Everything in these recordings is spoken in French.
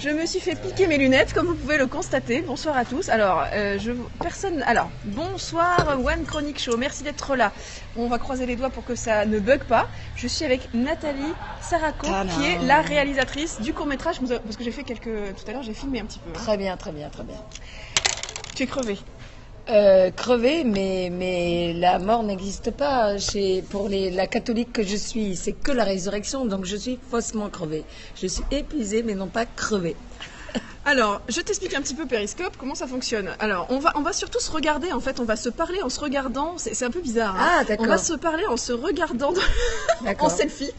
Je me suis fait piquer mes lunettes, comme vous pouvez le constater. Bonsoir à tous. Alors, bonsoir One Chronic Show. Merci d'être là. On va croiser les doigts pour que ça ne bug pas. Je suis avec Nathalie Saraco, qui est la réalisatrice du court-métrage. Parce que tout à l'heure, j'ai filmé un petit peu. Très bien, très bien, très bien. Tu es crevée. Crevée, mais la mort n'existe pas. Pour la catholique que je suis, c'est que la résurrection, donc je suis faussement crevée. Je suis épuisée, mais non pas crevée. Alors, je t'explique un petit peu Periscope, comment ça fonctionne. Alors, on va surtout se regarder, en fait, on va se parler en se regardant, c'est un peu bizarre. Hein. Ah, d'accord. On va se parler en se regardant en selfie.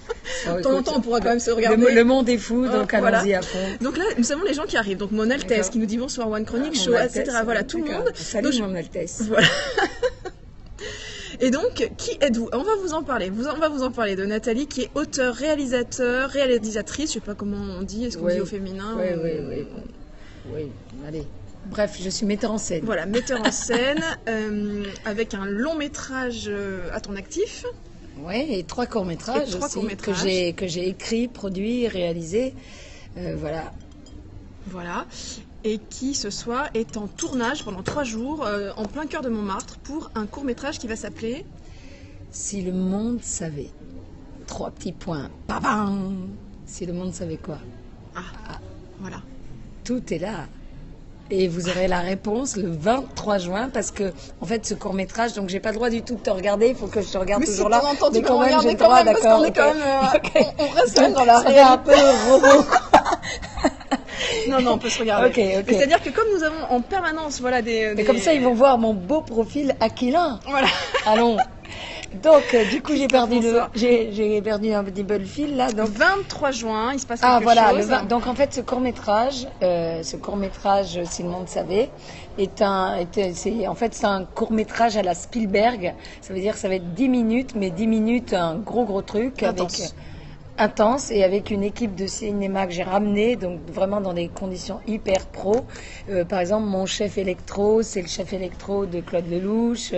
De temps en temps, on pourra quand même se regarder. Le monde est fou, donc allons-y à fond. Donc là, nous savons les gens qui arrivent. Donc, Mon Altesse qui nous dit bonsoir One Chronic Show, etc. Voilà, tout le monde. Salut Mon Altesse. Voilà. Et donc, qui êtes-vous? On va vous en parler. On va vous en parler de Nathalie, qui est auteure, réalisatrice. Je sais pas comment on dit. Est-ce qu'on dit au féminin? Oui, allez. Bref, je suis metteur en scène. Voilà, metteur en scène, avec un long métrage à ton actif. Oui, et 3 courts-métrages aussi, que j'ai écrit, produit, réalisé. Voilà. Voilà. Et qui, ce soir, est en tournage pendant 3 jours, en plein cœur de Montmartre, pour un court-métrage qui va s'appeler... Si le monde savait. 3 petits points. Babam. Si le monde savait quoi? Voilà. Tout est là. Et vous aurez la réponse le 23 juin, parce que, en fait, ce court-métrage, donc j'ai pas le droit du tout de te regarder, il faut que je te regarde toujours là. Mais quand même, j'ai le droit, d'accord. On reste quand même dans la réalité. un peu robot. Non, on peut se regarder. Ok. C'est-à-dire que comme nous avons en permanence, Mais comme ça, ils vont voir mon beau profil aquilin. Voilà. Allons. Donc, du coup, j'ai perdu un petit peu le fil, là. Donc, 23 juin, il se passe quelque chose. Donc, en fait, ce court-métrage, Si le monde savait, c'est un court-métrage à la Spielberg. Ça veut dire que ça va être 10 minutes, mais 10 minutes, un gros truc. Intense, et avec une équipe de cinéma que j'ai ramenée, donc vraiment dans des conditions hyper pro. Par exemple, mon chef électro, c'est le chef électro de Claude Lelouch,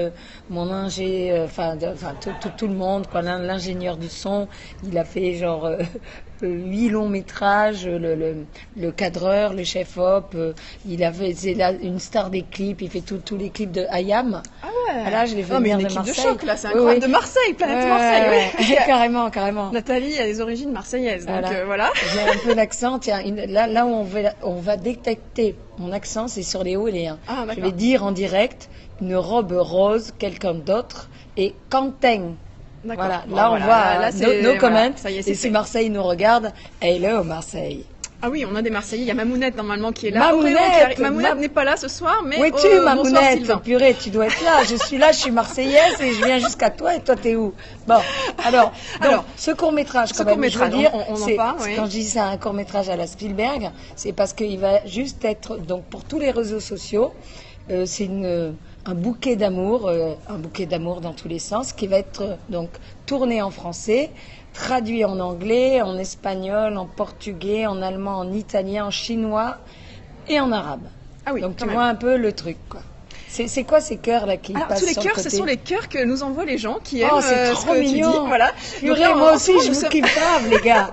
mon ingé, tout le monde, quoi, l'ingénieur du son, il a fait 8 longs métrages, le cadreur, le chef op, c'est une star des clips, il fait tous les clips de IAM. Ah ouais. Là, je l'ai fait venir de Marseille. De choc, là, c'est incroyable. De Marseille, planète Marseille, oui. Carrément. Nathalie a des origines marseillaises, donc voilà. J'ai un peu d'accent. Tiens, là où on va détecter mon accent, c'est sur les hauts et les uns. Je vais dire en direct une robe rose, quelqu'un d'autre, et Quentin. Voilà, là on voit nos comments. Et si Marseille nous regarde, hello Marseille. Ah oui, on a des Marseillais. Il y a Mamounette normalement qui est là. Mamounette n'est pas là ce soir, mais... Où es-tu, Mamounette? Purée, tu dois être là. Je suis là, je suis marseillaise et je viens jusqu'à toi. Et toi, t'es où? Bon, alors, ce court-métrage, quand même, je veux dire, quand je dis c'est un court-métrage à la Spielberg, c'est parce qu'il va juste être, donc pour tous les réseaux sociaux, c'est un bouquet d'amour dans tous les sens, qui va être donc tourné en français, traduit en anglais, en espagnol, en portugais, en allemand, en italien, en chinois et en arabe. Ah oui, donc tu vois un peu le truc, quoi. C'est quoi ces cœurs là qui passent tous les sur cœurs, le côté? ce sont les cœurs que nous envoient les gens qui aiment c'est trop mignon. Tu dis. Voilà. Purée, moi aussi, je me kiffe grave, les gars.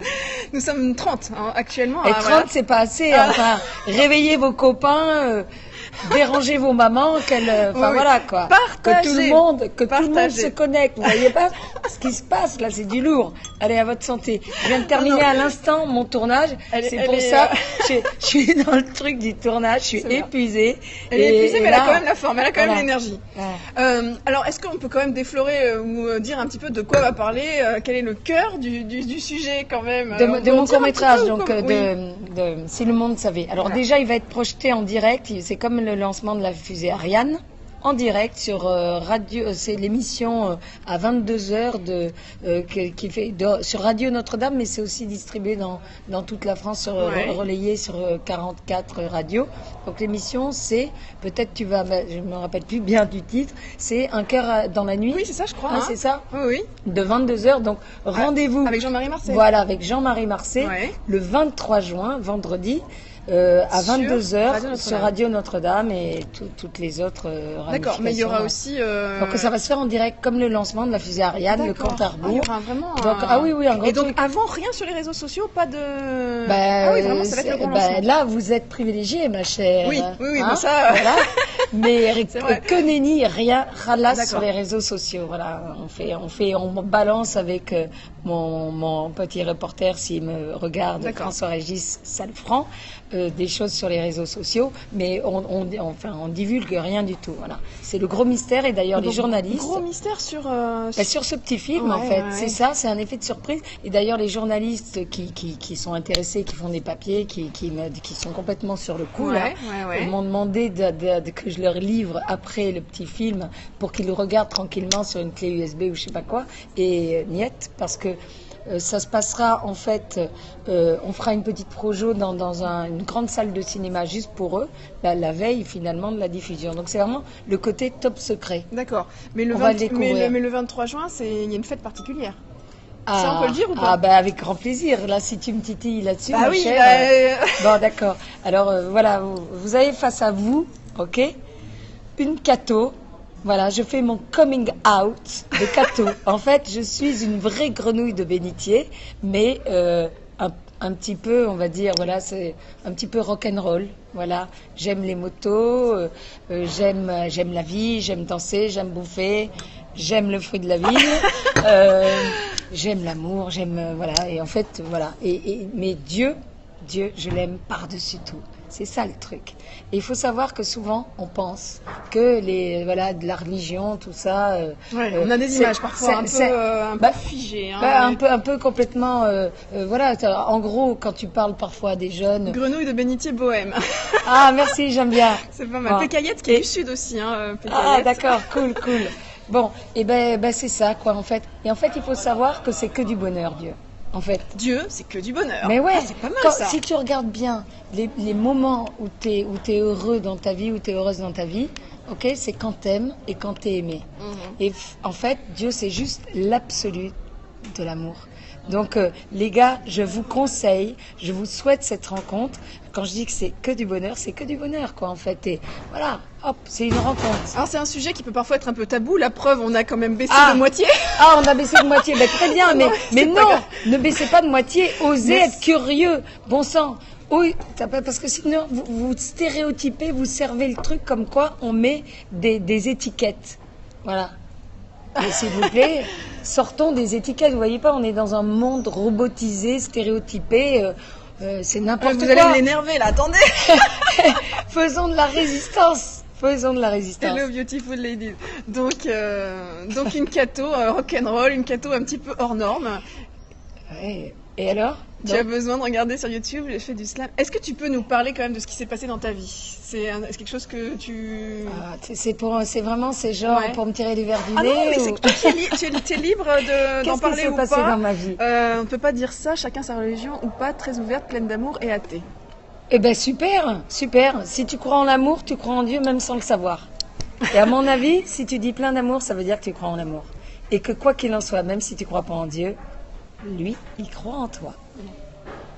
Nous sommes 30 actuellement. Et 30, c'est pas assez. Enfin, réveillez vos copains. Dérangez vos mamans, voilà quoi. Partagez. Que tout le monde se connecte. Vous voyez pas ce qui se passe là, c'est du lourd. Allez, à votre santé. Je viens de terminer à l'instant mon tournage. C'est pour ça je suis dans le truc du tournage. Je suis épuisée. Elle est épuisée, mais elle a quand même la forme, elle a quand même l'énergie. Alors, est-ce qu'on peut quand même déflorer ou dire un petit peu de quoi va parler, quel est le cœur du sujet quand même de mon court-métrage, donc de Si le monde savait. Alors déjà, il va être projeté en direct. C'est comme le lancement de la fusée Ariane, en direct sur radio, c'est l'émission à 22h qui fait sur Radio Notre-Dame, mais c'est aussi distribué dans toute la France, relayé sur 44 radios. Donc l'émission, c'est, peut-être je me rappelle plus bien du titre, c'est Un cœur dans la nuit. Oui, c'est ça, je crois. C'est ça. Oui. De 22h, donc rendez-vous. Avec Jean-Marie Marseille. Voilà, avec Jean-Marie Marseille, le 23 juin, vendredi. à 22h sur Radio Notre-Dame et toutes les autres ramifications. D'accord, mais il y aura aussi... Donc ça va se faire en direct comme le lancement de la fusée Ariane, le compte à rebours. Il y aura vraiment donc, oui, un gros et donc truc. avant, rien sur les réseaux sociaux, pas de... ah oui, vraiment, ça va être le grand lancement. Là, vous êtes privilégiée, ma chère. Oui, hein, mais ça... Voilà. Mais que nenni, rien, ralasse sur les réseaux sociaux. Voilà, on balance avec mon petit reporter, s'il me regarde, François-Régis Salfranc, des choses sur les réseaux sociaux, mais on divulgue rien du tout. Voilà, c'est le gros mystère. Et d'ailleurs, les journalistes. Gros mystère sur sur ce petit film, en fait. C'est ça, c'est un effet de surprise. Et d'ailleurs, les journalistes qui sont intéressés, qui font des papiers, qui sont complètement sur le coup, m'ont demandé que je leur livre après le petit film pour qu'ils le regardent tranquillement sur une clé USB ou je sais pas quoi. Et niette, parce que ça se passera en fait, on fera une petite projo dans une grande salle de cinéma juste pour eux, la veille finalement de la diffusion. Donc c'est vraiment le côté top secret. D'accord. Mais le 23 juin, il y a une fête particulière. Ça, on peut le dire ou pas? Avec grand plaisir. Là, si tu me titilles là-dessus, ma oui, chère. Bon, d'accord. Alors, voilà, vous avez face à vous, ok, une Cato. Voilà, je fais mon coming out de Cato. En fait, je suis une vraie grenouille de bénitier, mais un petit peu, on va dire, voilà, c'est un petit peu rock'n'roll. Voilà, j'aime les motos, j'aime la vie, j'aime danser, j'aime bouffer, j'aime le fruit de la ville, j'aime l'amour, voilà. Et en fait, voilà. Mais Dieu, je l'aime par-dessus tout. C'est ça le truc. Et il faut savoir que souvent, on pense que de la religion, tout ça... on a des images parfois un peu figées. Hein, un peu complètement... voilà, en gros, quand tu parles parfois à des jeunes... Grenouille de bénitier bohème. Ah, merci, j'aime bien. C'est pas mal. Pécaillette qui est du sud aussi. Ah, d'accord, cool. Bon, et c'est ça, quoi, en fait. Et en fait, il faut savoir que c'est que du bonheur, Dieu. En fait. Dieu, c'est que du bonheur. Mais ouais, c'est pas mal ça. Si tu regardes bien les moments où t'es heureux dans ta vie, où t'es heureuse dans ta vie, ok, c'est quand t'aimes et quand t'es aimé. Et en fait, Dieu, c'est juste l'absolu de l'amour. Donc, les gars, je vous conseille, je vous souhaite cette rencontre. Quand je dis que c'est que du bonheur, c'est que du bonheur, quoi, en fait. Et voilà, hop, c'est une rencontre. Alors, c'est un sujet qui peut parfois être un peu tabou. La preuve, on a quand même baissé de moitié. Ah, on a baissé de moitié. Très bien, mais non, ne baissez pas de moitié. Osez être curieux. Bon sang. Oui, parce que sinon, vous stéréotypez, vous servez le truc comme quoi on met des étiquettes. Voilà. Et s'il vous plaît, sortons des étiquettes. Vous voyez pas, on est dans un monde robotisé, stéréotypé. C'est n'importe quoi. Vous allez l'énerver là, attendez. Faisons de la résistance. Hello beautiful ladies. Donc une Cato rock'n'roll, une Cato un petit peu hors norme. Ouais. Et alors? Tu as besoin de regarder sur YouTube, j'ai fait du slam. Est-ce que tu peux nous parler quand même de ce qui s'est passé dans ta vie? C'est quelque chose que tu... c'est vraiment pour me tirer les verres du nez. Ah non, mais tu es libre d'en parler ou pas. Qu'est-ce qui s'est passé dans ma vie? On ne peut pas dire ça, chacun sa religion ou pas, très ouverte, pleine d'amour et athée. Eh ben super. Si tu crois en l'amour, tu crois en Dieu même sans le savoir. Et à mon avis, si tu dis plein d'amour, ça veut dire que tu crois en l'amour. Et que quoi qu'il en soit, même si tu crois pas en Dieu, lui, il croit en toi.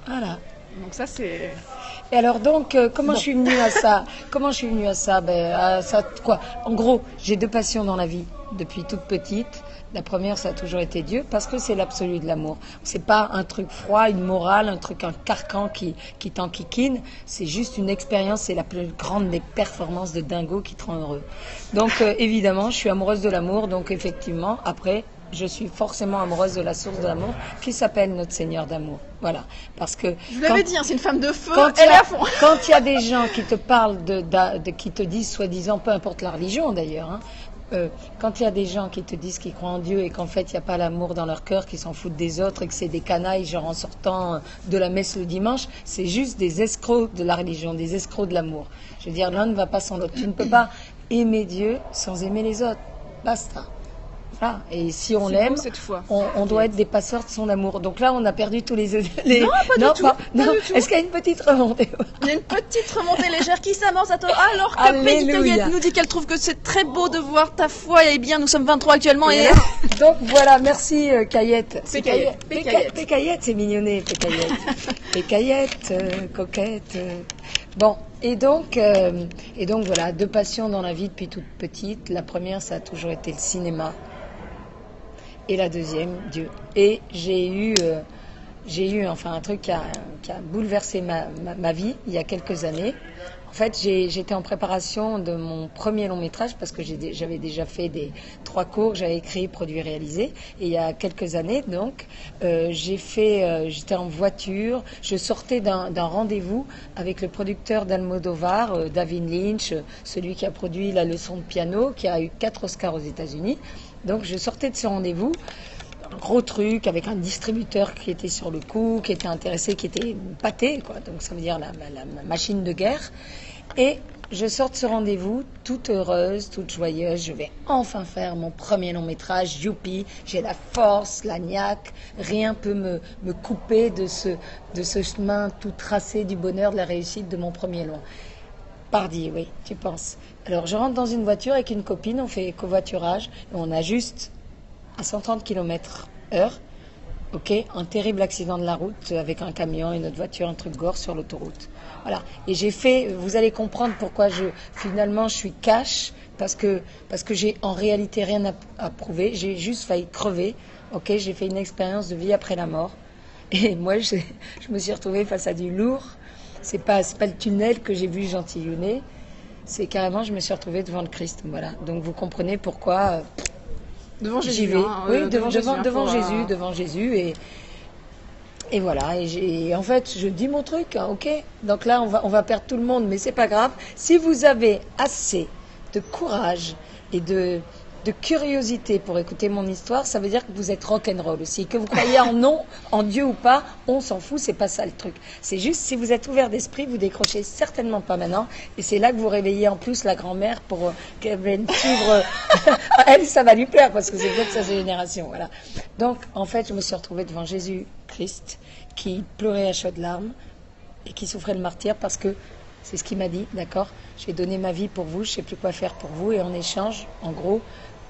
Voilà. Donc ça, c'est... Et alors donc, comment je suis venue à ça? Quoi? En gros, j'ai deux passions dans la vie depuis toute petite. La première, ça a toujours été Dieu, parce que c'est l'absolu de l'amour. C'est pas un truc froid, une morale, un carcan qui t'enquiquine. C'est juste une expérience, c'est la plus grande des performances de dingo qui te rend heureux. Donc, évidemment, je suis amoureuse de l'amour. Donc, effectivement, après, je suis forcément amoureuse de la source de l'amour qui s'appelle notre Seigneur d'amour. Voilà. Parce que... Je vous l'avais dit, c'est une femme de feu, elle est à fond. Quand il y a des gens qui te parlent qui te disent, soi-disant, peu importe la religion d'ailleurs, quand il y a des gens qui te disent qu'ils croient en Dieu et qu'en fait il n'y a pas l'amour dans leur cœur, qu'ils s'en foutent des autres et que c'est des canailles, genre en sortant de la messe le dimanche, c'est juste des escrocs de la religion, des escrocs de l'amour. Je veux dire, l'un ne va pas sans l'autre. Tu ne peux pas aimer Dieu sans aimer les autres. Basta. Voilà. Et si on l'aime, on doit être des passeurs de son amour. Donc là, on a perdu tous les... Non, pas du tout. Est-ce qu'il y a une petite remontée? Il y a une petite remontée légère qui s'amorce à toi. Alors que Pécaillette nous dit qu'elle trouve que c'est très beau de voir ta foi. Et bien, nous sommes 23 actuellement. Et donc voilà, merci Caillette. Pécaillette, c'est mignonné, Pécaillette. Pécaillette, coquette. Bon, et donc voilà, 2 passions dans la vie depuis toute petite. La première, ça a toujours été le cinéma. Et la deuxième, Dieu. Et j'ai eu enfin un truc qui a bouleversé ma vie il y a quelques années. En fait, j'étais en préparation de mon premier long métrage parce que j'avais déjà fait 3 cours, j'avais écrit, produit, réalisé. Et il y a quelques années, donc, j'étais en voiture, je sortais d'un rendez-vous avec le producteur d'Almodovar, David Lynch, celui qui a produit La leçon de piano, qui a eu 4 Oscars aux États-Unis. Donc, je sortais de ce rendez-vous. Un gros truc avec un distributeur qui était sur le coup, qui était intéressé, qui était pâté, quoi. Donc ça veut dire la machine de guerre. Et je sors de ce rendez-vous toute heureuse, toute joyeuse. Je vais enfin faire mon premier long métrage. Youpi, j'ai la force, la niaque. Rien peut me couper de ce chemin tout tracé du bonheur, de la réussite de mon premier long. Pardi, oui, tu penses. Alors je rentre dans une voiture avec une copine, on fait covoiturage. Et on a juste à 130 km/h, ok, un terrible accident de la route avec un camion et notre voiture, un truc gore sur l'autoroute. Voilà. Et vous allez comprendre pourquoi finalement je suis cash, parce que j'ai en réalité rien à prouver. J'ai juste failli crever, ok. J'ai fait une expérience de vie après la mort. Et moi, je me suis retrouvée face à du lourd. C'est pas le tunnel que j'ai vu gentillonner. C'est carrément, je me suis retrouvée devant le Christ. Voilà. Donc vous comprenez pourquoi. Devant Jésus, j'y vais. Oui, devant Jésus, et voilà. Et en fait, je dis mon truc, hein, ok. Donc là, on va perdre tout le monde, mais c'est pas grave. Si vous avez assez de courage et de curiosité pour écouter mon histoire, ça veut dire que vous êtes rock'n'roll aussi. Que vous croyez en Dieu ou pas, on s'en fout, c'est pas ça le truc. C'est juste, si vous êtes ouvert d'esprit, vous décrochez certainement pas maintenant. Et c'est là que vous réveillez en plus la grand-mère pour qu'elle vienne suivre. Elle, ça va lui plaire parce que c'est peut-être sa génération. Voilà. Donc, en fait, je me suis retrouvée devant Jésus-Christ qui pleurait à chaudes larmes et qui souffrait le martyre parce que c'est ce qu'il m'a dit, d'accord? J'ai donné ma vie pour vous, je sais plus quoi faire pour vous et en échange, en gros,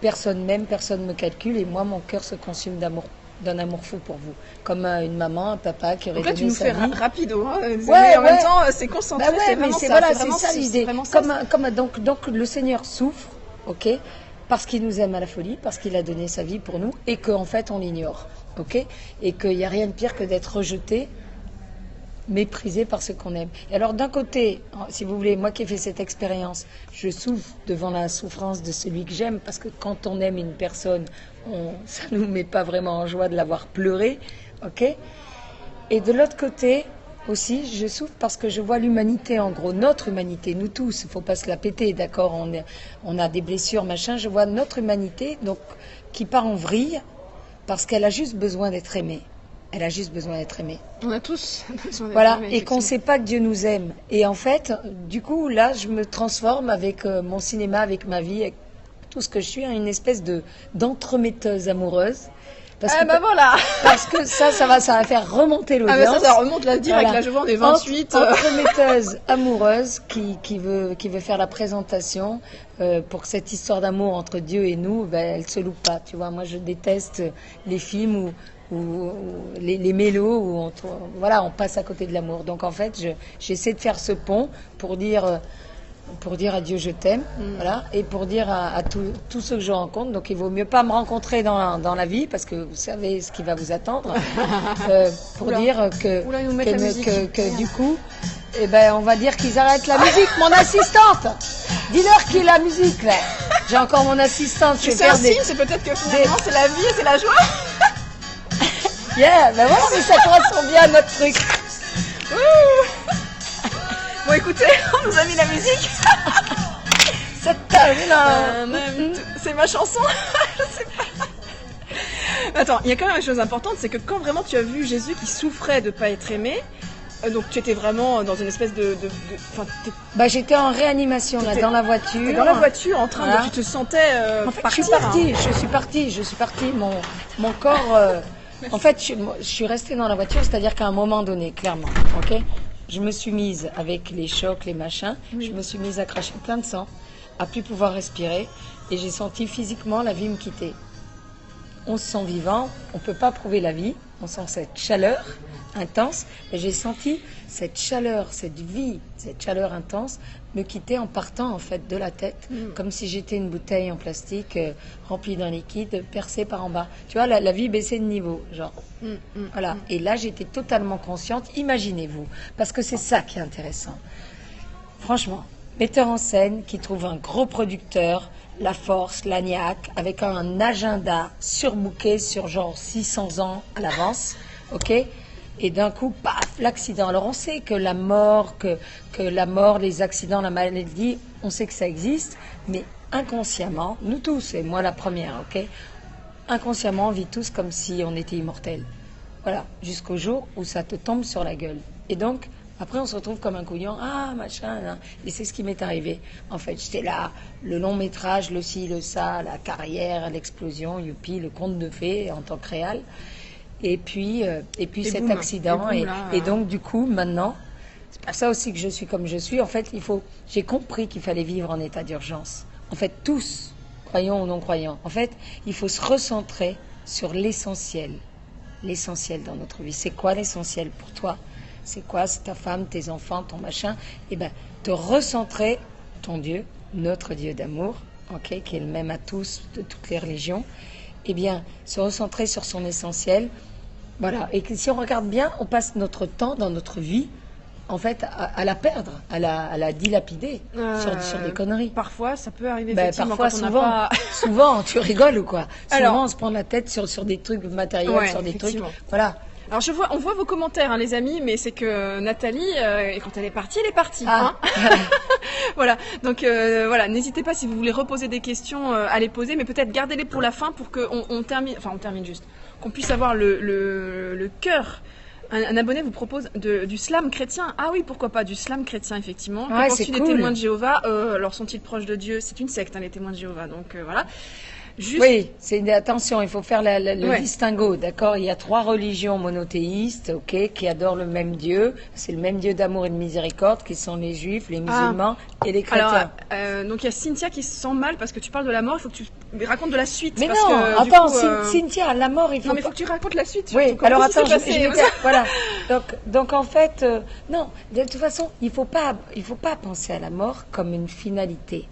personne m'aime, personne me calcule et moi, mon cœur se consume d'un amour fou pour vous. Comme une maman, un papa qui aurait donné sa vie. Donc là, tu nous fais rapido. Hein, ouais, en même temps, c'est concentré, bah ouais, c'est vraiment ça. C'est ça l'idée. Donc le Seigneur souffre, ok, parce qu'il nous aime à la folie, parce qu'il a donné sa vie pour nous et qu'en fait, on l'ignore, ok, et qu'il n'y a rien de pire que d'être rejeté, méprisé par ce qu'on aime. Et alors d'un côté, si vous voulez, moi qui ai fait cette expérience, je souffre devant la souffrance de celui que j'aime, parce que quand on aime une personne, ça nous met pas vraiment en joie de l'avoir pleuré, ok. Et de l'autre côté aussi, je souffre parce que je vois l'humanité, en gros, notre humanité, nous tous, il faut pas se la péter, d'accord, on a des blessures, machin, je vois notre humanité, donc, qui part en vrille, parce qu'elle a juste besoin d'être aimée. Elle a juste besoin d'être aimée. On a tous besoin d'être voilà, aimés. Et qu'on ne sait pas que Dieu nous aime. Et en fait, du coup, là, je me transforme avec mon cinéma, avec ma vie, avec tout ce que je suis, en une espèce d'entremetteuse amoureuse. Voilà. Parce que ça va faire remonter l'audience. Ça remonte là direct. Voilà. Là, je vois, on est 28. Entremetteuse amoureuse qui veut faire la présentation pour que cette histoire d'amour entre Dieu et nous, elle se loupe pas. Tu vois, moi, je déteste les films ou les mélos où on passe à côté de l'amour. Donc en fait, j'essaie de faire ce pont pour dire à Dieu je t'aime, voilà, et pour dire à tous ceux que je rencontre. Donc il vaut mieux pas me rencontrer dans la vie parce que vous savez ce qui va vous attendre. Pour dire que du coup, on va dire qu'ils arrêtent la musique. Mon assistante, dis-leur qui est la musique là. J'ai encore mon assistante. C'est un signe, c'est peut-être que finalement c'est la vie et c'est la joie. Yeah, voilà, mais ça correspond bien à notre truc. Bon, écoutez, on nous a mis la musique. C'est ma chanson. Je sais pas. Attends, il y a quand même une chose importante, c'est que quand vraiment tu as vu Jésus qui souffrait de ne pas être aimé, donc tu étais vraiment dans une espèce j'étais en réanimation là, dans la voiture. Dans la voiture, en train de... Tu te sentais en fait, partir. Je suis partie. Mon corps... En fait, je suis restée dans la voiture, c'est-à-dire qu'à un moment donné, clairement, ok, je me suis mise avec les chocs, les machins, je me suis mise à cracher plein de sang, à plus pouvoir respirer, et j'ai senti physiquement la vie me quitter. On se sent vivant, on peut pas prouver la vie, on sent cette chaleur intense, et j'ai senti cette chaleur, cette vie, cette chaleur intense me quitter en partant en fait de la tête, comme si j'étais une bouteille en plastique remplie d'un liquide percée par en bas. Tu vois, la vie baissait de niveau, genre. Voilà. Et là, j'étais totalement consciente, imaginez-vous, parce que c'est ça qui est intéressant. Franchement, metteur en scène qui trouve un gros producteur, La Force, Lagnac, avec un agenda surbooké sur genre 600 ans à l'avance, ok? Et d'un coup, paf, l'accident. Alors on sait que la mort, les accidents, la maladie, on sait que ça existe, mais inconsciemment, nous tous, et moi la première, ok? Inconsciemment, on vit tous comme si on était immortels. Voilà, jusqu'au jour où ça te tombe sur la gueule. Et donc, après, on se retrouve comme un couillon, machin, hein. Et c'est ce qui m'est arrivé. En fait, j'étais là, le long métrage, le ci, le ça, la carrière, l'explosion, youpi, le conte de fées en tant que réal. Et puis cet boum, accident. Et donc, du coup, maintenant, c'est pour ça aussi que je suis comme je suis. En fait, j'ai compris qu'il fallait vivre en état d'urgence. En fait, tous, croyants ou non croyants. En fait, il faut se recentrer sur l'essentiel. L'essentiel dans notre vie. C'est quoi l'essentiel pour toi ? C'est quoi ? C'est ta femme, tes enfants, ton machin. Eh bien, te recentrer, ton Dieu, notre Dieu d'amour, ok, qui est le même à tous, de toutes les religions. Eh bien, se recentrer sur son essentiel. Voilà. Et que si on regarde bien, on passe notre temps dans notre vie, en fait, à la perdre, à la dilapider sur des conneries. Parfois, ça peut arriver effectivement. Parfois, quand on n'a pas... souvent, tu rigoles ou quoi ? Souvent, on se prend la tête sur des trucs matériels, sur des trucs. Voilà. Alors on voit vos commentaires, hein, les amis, mais c'est que Nathalie, quand elle est partie, Ah. Hein. Voilà. Donc voilà, n'hésitez pas si vous voulez reposer des questions à les poser, mais peut-être gardez-les pour la fin pour qu'on termine, on termine juste, qu'on puisse avoir le cœur. Un abonné vous propose du slam chrétien. Ah oui, pourquoi pas, du slam chrétien, effectivement. Ouais, c'est cool. Des témoins de Jéhovah, alors sont-ils proches de Dieu ? C'est une secte, hein, les témoins de Jéhovah, donc voilà. Juste... Oui, attention, il faut faire le distinguo, d'accord ? Il y a 3 religions monothéistes, ok, qui adorent le même Dieu. C'est le même Dieu d'amour et de miséricorde, qui sont les juifs, les musulmans et les chrétiens. Alors, donc il y a Cynthia qui se sent mal parce que tu parles de la mort, il faut que tu racontes de la suite. Mais parce non, que, attends, coup, Cynthia, la mort, il faut... Non, mais il faut que tu racontes la suite. Oui, alors attends, voilà. Donc en fait, non, de toute façon, il faut pas penser à la mort comme une finalité.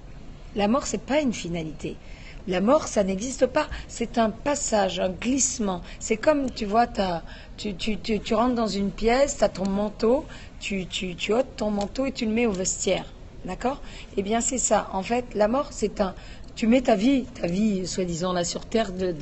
La mort, c'est pas une finalité. La mort, ça n'existe pas. C'est un passage, un glissement. C'est comme, tu vois, tu rentres dans une pièce, tu as ton manteau, tu ôtes ton manteau et tu le mets au vestiaire. D'accord ? Eh bien, c'est ça. En fait, la mort, tu mets ta vie, soi-disant, là sur Terre, de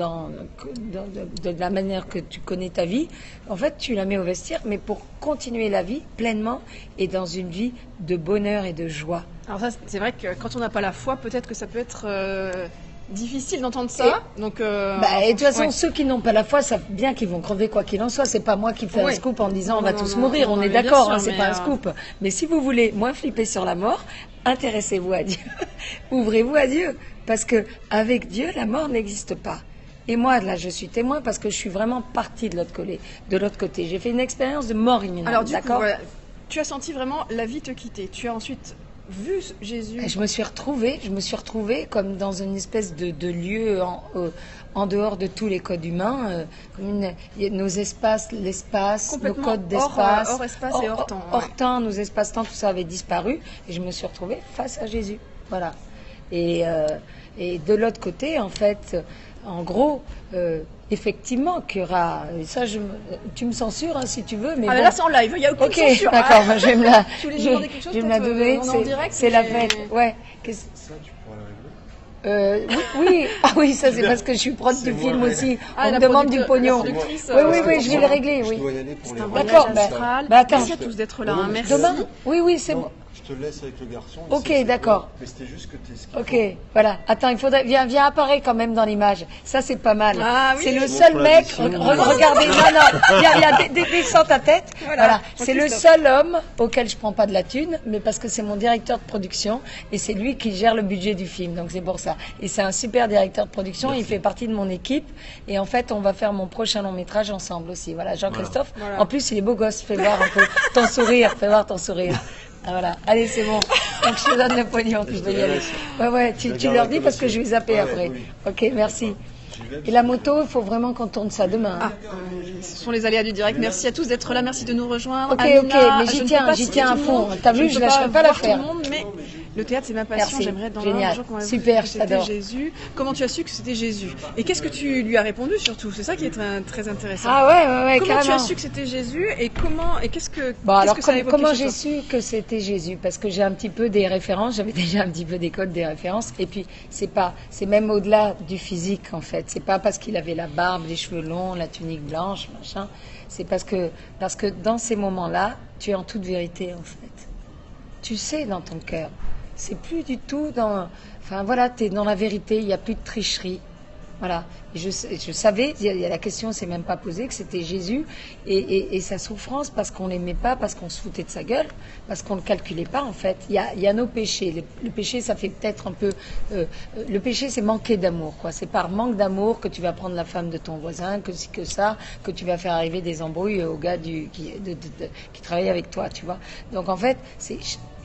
la manière que tu connais ta vie. En fait, tu la mets au vestiaire, mais pour continuer la vie pleinement et dans une vie de bonheur et de joie. Alors ça, c'est vrai que quand on n'a pas la foi, peut-être que ça peut être... difficile d'entendre ça. Et de toute façon, ceux qui n'ont pas la foi savent bien qu'ils vont crever quoi qu'il en soit. C'est pas moi qui fais un scoop en disant on va tous mourir. On est d'accord, c'est pas un scoop. Mais si vous voulez moins flipper sur la mort, intéressez-vous à Dieu. Ouvrez-vous à Dieu. Parce que avec Dieu, la mort n'existe pas. Et moi, là, je suis témoin parce que je suis vraiment partie de l'autre côté. J'ai fait une expérience de mort imminente. Alors du coup, tu as senti vraiment la vie te quitter. Tu as ensuite vu Jésus. Je me suis retrouvée comme dans une espèce de lieu en dehors de tous les codes humains, nos espaces, l'espace, nos codes d'espace, hors espace et hors temps. Hors temps, nos espaces-temps, tout ça avait disparu, et je me suis retrouvée face à Jésus. Voilà. Et de l'autre côté, en fait, en gros, effectivement, qu'il y aura... Ça, tu me censures hein, si tu veux, mais là, c'est en live, il n'y a aucune censure. Ok, d'accord, moi, je vais me la... Tu voulais demander quelque chose, je vais me la donner, c'est la fête. Ouais. Ça, tu pourras la régler. Oui, oui, ça c'est parce que je suis prod du film aussi. On me demande du pognon. Oui, je vais le régler, oui. Je dois y aller pour les D'accord, attends. Merci à tous d'être là, merci. Demain ? Oui, c'est bon. Je te laisse avec le garçon. Ok, d'accord. Mais c'était juste que tu es. Ok, voilà. Attends, il faudrait. Viens apparaître quand même dans l'image. Ça, c'est pas mal. Ah, oui. C'est le seul mec. Regardez, non. Descends ta tête. Voilà. C'est le seul homme auquel je prends pas de la thune, mais parce que c'est mon directeur de production et c'est lui qui gère le budget du film. Donc c'est pour ça. Et c'est un super directeur de production. Merci. Il fait partie de mon équipe. Et en fait, on va faire mon prochain long métrage ensemble aussi. Voilà, Jean-Christophe. Voilà. En plus, il est beau gosse. Fais voir un peu ton sourire. Fais voir ton sourire. Ah, voilà, allez, c'est bon. Donc je te donne le pognon, tu peux y aller. Ouais, tu leur dis parce que je vais zapper après. Oui. Ok, merci. Et la moto, il faut vraiment qu'on tourne ça demain. Ce sont les aléas du direct. Merci à tous d'être là, merci de nous rejoindre. Ok, mais j'y tiens à fond. T'as vu, je ne lâcherai pas l'affaire. Mais le théâtre, c'est ma passion. J'aimerais être dans un jour qu'on va super, que c'était Jésus. Comment tu as su que c'était Jésus? Et qu'est-ce que tu lui as répondu surtout? C'est ça qui est très, très intéressant. Ah ouais, comment carrément. Tu as su que c'était Jésus et qu'est-ce que comment j'ai su que c'était Jésus? Parce que j'ai un petit peu des références, j'avais déjà un petit peu des codes, des références. Et puis c'est même au-delà du physique en fait. C'est pas parce qu'il avait la barbe, les cheveux longs, la tunique blanche, machin. C'est parce que dans ces moments-là, tu es en toute vérité en fait. Tu sais dans ton cœur. C'est plus du tout dans... Enfin voilà, tu es dans la vérité, il n'y a plus de tricherie. Voilà. Et je savais, la question s'est même pas posée, que c'était Jésus et sa souffrance parce qu'on l'aimait pas, parce qu'on se foutait de sa gueule, parce qu'on le calculait pas en fait. Il y a nos péchés. Le péché, ça fait peut-être un peu... le péché, c'est manquer d'amour, quoi. C'est par manque d'amour que tu vas prendre la femme de ton voisin, que tu vas faire arriver des embrouilles au gars qui travaille avec toi, tu vois. Donc en fait, c'est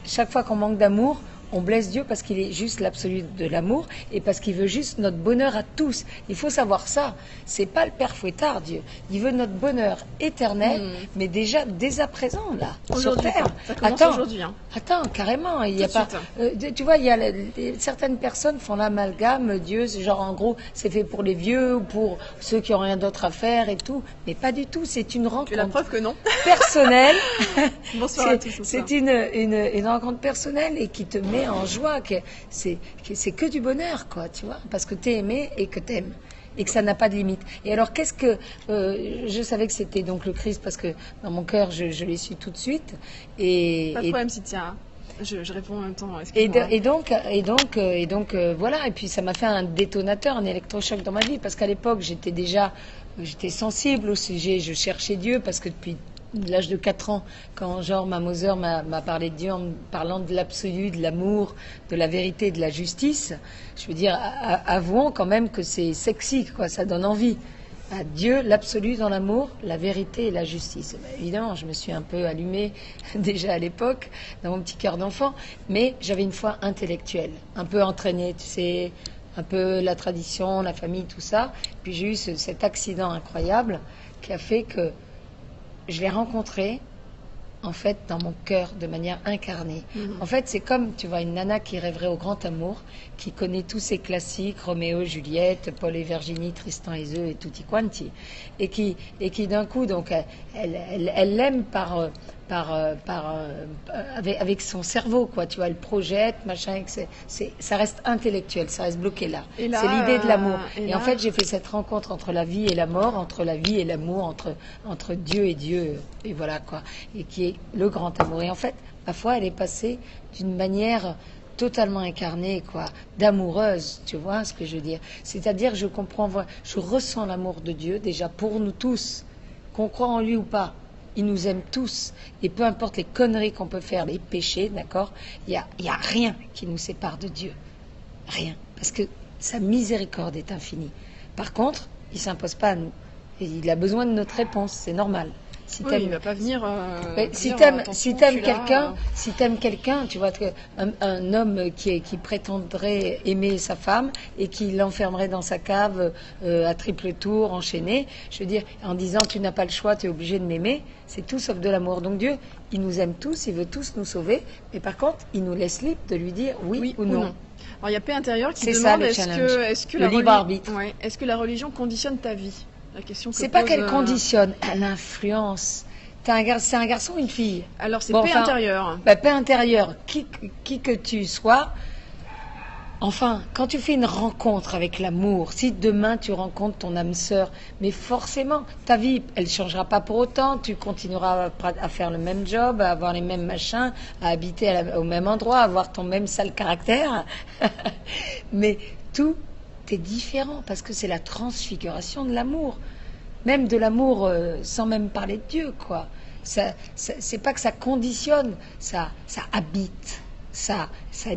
chaque fois qu'on manque d'amour, on blesse Dieu parce qu'il est juste l'absolu de l'amour et parce qu'il veut juste notre bonheur à tous. Il faut savoir ça. C'est pas le Père Fouettard, Dieu. Il veut notre bonheur éternel, mais déjà dès à présent, là, sur Terre. Ça commence aujourd'hui. Attends, carrément. Il y a pas. Tu vois, certaines personnes font l'amalgame. Dieu, c'est genre en gros, c'est fait pour les vieux ou pour ceux qui ont rien d'autre à faire et tout. Mais pas du tout. C'est une rencontre. Tu as la preuve que non. Personnelle. Bonsoir à tous. C'est une rencontre personnelle et qui te met en joie, c'est que du bonheur, quoi, tu vois, parce que t'es aimé et que t'aimes et que ça n'a pas de limite. Et alors, qu'est-ce que je savais que c'était donc le Christ parce que dans mon cœur, je l'ai su tout de suite. Et pas de problème, Cynthia. Je réponds en même temps. Et donc, voilà. Et puis ça m'a fait un détonateur, un électrochoc dans ma vie parce qu'à l'époque, j'étais sensible au sujet. Je cherchais Dieu parce que depuis l'âge de 4 ans, quand ma Moser m'a parlé de Dieu en me parlant de l'absolu, de l'amour, de la vérité, de la justice, je veux dire, avouons quand même que c'est sexy, quoi, ça donne envie. À Dieu, l'absolu dans l'amour, la vérité et la justice. Ben, évidemment, je me suis un peu allumée déjà à l'époque, dans mon petit cœur d'enfant, mais j'avais une foi intellectuelle, un peu entraînée, tu sais, un peu la tradition, la famille, tout ça. Puis j'ai eu cet accident incroyable qui a fait que je l'ai rencontré, en fait, dans mon cœur, de manière incarnée. En fait, c'est comme, tu vois, une nana qui rêverait au grand amour, qui connaît tous ces classiques, Roméo, Juliette, Paul et Virginie, Tristan et Iseult et tutti quanti, et qui d'un coup, donc, elle l'aime avec son cerveau, quoi, tu vois, elle projette, machin, ça reste intellectuel, ça reste bloqué là. C'est l'idée de l'amour. Et en fait, j'ai fait cette rencontre entre la vie et la mort, entre la vie et l'amour, entre Dieu et Dieu, et voilà, quoi, et qui est le grand amour. Et en fait, ma foi, elle est passée d'une manière totalement incarnée, quoi, d'amoureuse, tu vois ce que je veux dire. C'est-à-dire, je ressens l'amour de Dieu, déjà pour nous tous, qu'on croit en lui ou pas. Il nous aime tous. Et peu importe les conneries qu'on peut faire, les péchés, d'accord, il y a rien qui nous sépare de Dieu. Rien. Parce que sa miséricorde est infinie. Par contre, il ne s'impose pas à nous. Et il a besoin de notre réponse, c'est normal. Il va pas venir. Si t'aimes quelqu'un, tu vois, un homme qui prétendrait aimer sa femme et qui l'enfermerait dans sa cave à triple tour, enchaîné, je veux dire, en disant tu n'as pas le choix, tu es obligé de m'aimer, c'est tout sauf de l'amour. Donc Dieu, il nous aime tous, il veut tous nous sauver, mais par contre, il nous laisse libre de lui dire oui ou non. Alors il y a Paix intérieure qui demande est-ce que le libre arbitre. Ouais, est-ce que la religion conditionne ta vie? C'est pas qu'elle conditionne, elle influence. C'est un garçon ou une fille? Alors c'est paix intérieure. Paix intérieure, qui que tu sois. Enfin, quand tu fais une rencontre avec l'amour, si demain tu rencontres ton âme sœur, mais forcément, ta vie, elle ne changera pas pour autant, tu continueras à faire le même job, à avoir les mêmes machins, à habiter au même endroit, à avoir ton même sale caractère, mais tout est différent parce que c'est la transfiguration de l'amour, même de l'amour sans même parler de Dieu, quoi. C'est pas que ça conditionne, ça habite. Ça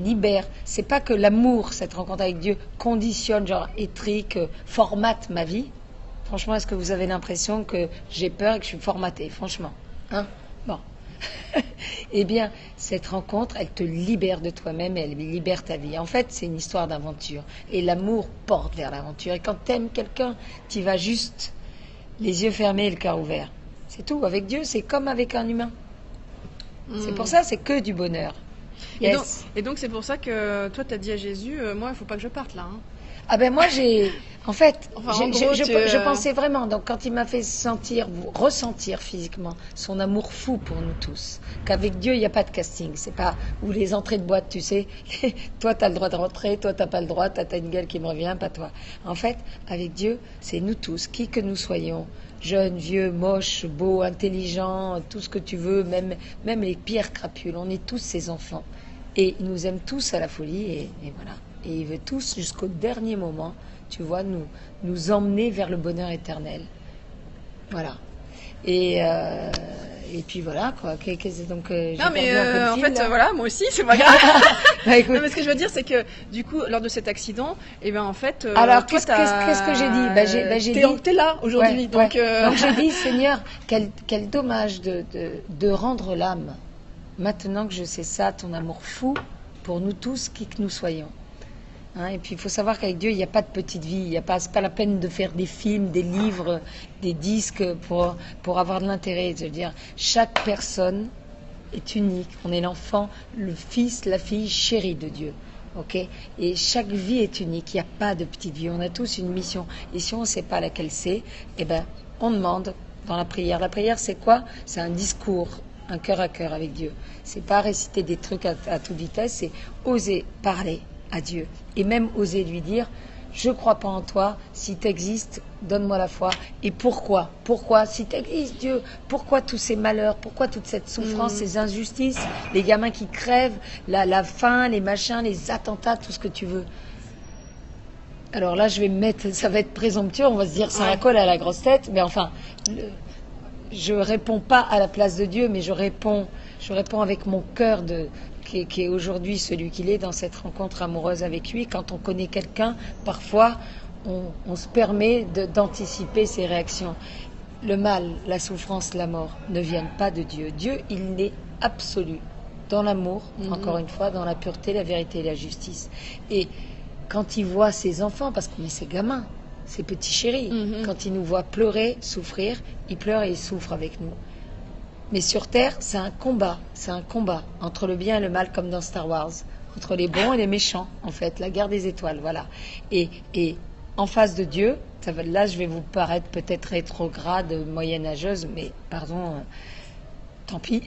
libère. C'est pas que l'amour, cette rencontre avec Dieu, conditionne, genre étrique, formate ma vie. Franchement, est-ce que vous avez l'impression que j'ai peur et que je suis formatée? Franchement, hein? Bon. Eh bien, cette rencontre, elle te libère de toi-même et elle libère ta vie. En fait, c'est une histoire d'aventure. Et l'amour porte vers l'aventure. Et quand tu aimes quelqu'un, tu vas juste les yeux fermés et le cœur ouvert. C'est tout. Avec Dieu, c'est comme avec un humain. C'est pour ça, c'est que du bonheur. Yes. Et donc, c'est pour ça que toi, tu as dit à Jésus, moi, il ne faut pas que je parte là. Hein. Ah ben moi, je pensais vraiment, donc quand il m'a fait ressentir physiquement son amour fou pour nous tous, qu'avec Dieu, il n'y a pas de casting, c'est pas, ou les entrées de boîte, tu sais, toi, tu as le droit de rentrer, toi, tu n'as pas le droit, tu as une gueule qui me revient, pas toi. En fait, avec Dieu, c'est nous tous, qui que nous soyons, jeunes, vieux, moches, beaux, intelligents, tout ce que tu veux, même les pires crapules, on est tous ses enfants. Et il nous aime tous à la folie, et voilà. Et il veut tous, jusqu'au dernier moment, tu vois, nous emmener vers le bonheur éternel. Voilà. Et puis voilà, quoi. Donc, non, mais en fait, voilà, moi aussi, c'est pas grave. Non, mais ce que je veux dire, c'est que, du coup, lors de cet accident, eh ben, en fait. Alors, qu'est-ce que j'ai dit? T'es là aujourd'hui. Donc j'ai dit, Seigneur, quel dommage de rendre l'âme. Maintenant que je sais ça, ton amour fou pour nous tous, qui que nous soyons. Hein, et puis il faut savoir qu'avec Dieu, il n'y a pas de petite vie. C'est pas la peine de faire des films, des livres, des disques pour avoir de l'intérêt. Je veux dire, chaque personne est unique. On est l'enfant, le fils, la fille chérie de Dieu. Okay, et chaque vie est unique. Il n'y a pas de petite vie. On a tous une mission. Et si on ne sait pas laquelle c'est, eh ben, on demande dans la prière. La prière, c'est quoi? C'est un discours, un cœur à cœur avec Dieu. C'est pas réciter des trucs à toute vitesse, c'est oser parler à Dieu et même oser lui dire, je crois pas en toi, si tu existes, donne-moi la foi. Et pourquoi si tu existes, Dieu, pourquoi tous ces malheurs, pourquoi toute cette souffrance, ces injustices, les gamins qui crèvent, la faim, les machins, les attentats, tout ce que tu veux. Alors là, ça va être présomptueux, on va se dire, ça racole à la grosse tête, mais enfin, je réponds pas à la place de Dieu, mais je réponds avec mon cœur qui est aujourd'hui celui qu'il est dans cette rencontre amoureuse avec lui. Quand on connaît quelqu'un, parfois, on se permet d'anticiper ses réactions. Le mal, la souffrance, la mort ne viennent pas de Dieu. Dieu, il est absolu dans l'amour, encore une fois, dans la pureté, la vérité et la justice. Et quand il voit ses enfants, parce qu'on est ses gamins, ses petits chéris, quand il nous voit pleurer, souffrir, il pleure et il souffre avec nous. Mais sur Terre, c'est un combat entre le bien et le mal, comme dans Star Wars, entre les bons et les méchants, en fait, la guerre des étoiles, voilà. Et en face de Dieu, là, je vais vous paraître peut-être rétrograde, moyenâgeuse, mais pardon, tant pis.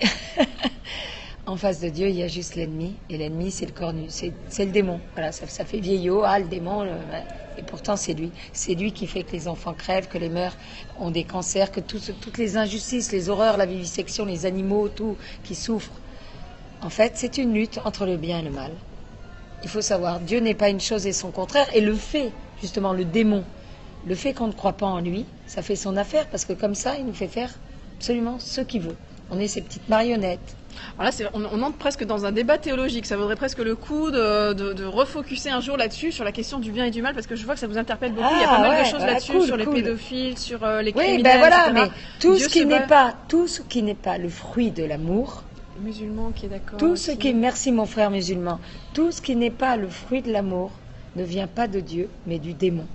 En face de Dieu, il y a juste l'ennemi, et l'ennemi, c'est le cornu, c'est le démon. Voilà, ça fait vieillot, le démon. Et pourtant, c'est lui. C'est lui qui fait que les enfants crèvent, que les mères ont des cancers, que toutes les injustices, les horreurs, la vivisection, les animaux, tout, qui souffrent. En fait, c'est une lutte entre le bien et le mal. Il faut savoir, Dieu n'est pas une chose et son contraire. Et le fait, justement, le démon, le fait qu'on ne croit pas en lui, ça fait son affaire, parce que comme ça, il nous fait faire absolument ce qu'il veut. On est ses petites marionnettes. Alors là, on entre presque dans un débat théologique. Ça vaudrait presque le coup de refocuser un jour là-dessus, sur la question du bien et du mal, parce que je vois que ça vous interpelle beaucoup. Il y a pas mal de choses là-dessus, sur les pédophiles, sur les criminels, oui, ben voilà, etc. Mais tout ce qui n'est pas le fruit de l'amour, le musulman qui est d'accord. Merci mon frère musulman. Tout ce qui n'est pas le fruit de l'amour ne vient pas de Dieu, mais du démon.